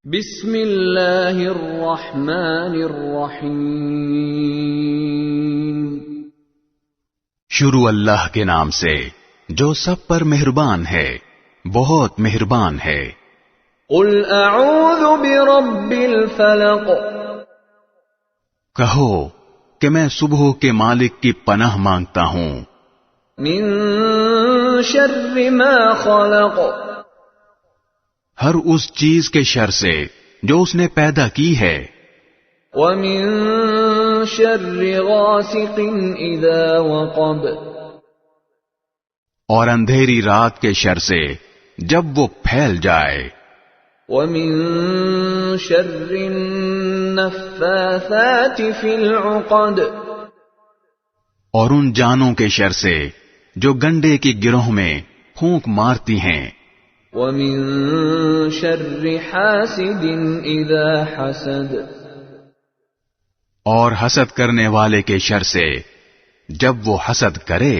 بسم اللہ الرحمن الرحیم۔ شروع اللہ کے نام سے جو سب پر مہربان ہے، بہت مہربان ہے۔ قل اعوذ برب الفلق، کہو کہ میں صبح کے مالک کی پناہ مانگتا ہوں، من شر ما خلق، ہر اس چیز کے شر سے جو اس نے پیدا کی ہے، ومن شر غاسق اذا وقب، اور اندھیری رات کے شر سے جب وہ پھیل جائے، ومن شر النفاثات في العقد، اور ان جانوں کے شر سے جو گنڈے کی گروہ میں پھونک مارتی ہیں، ومن شر حاسد اذا حسد، اور حسد کرنے والے کے شر سے جب وہ حسد کرے،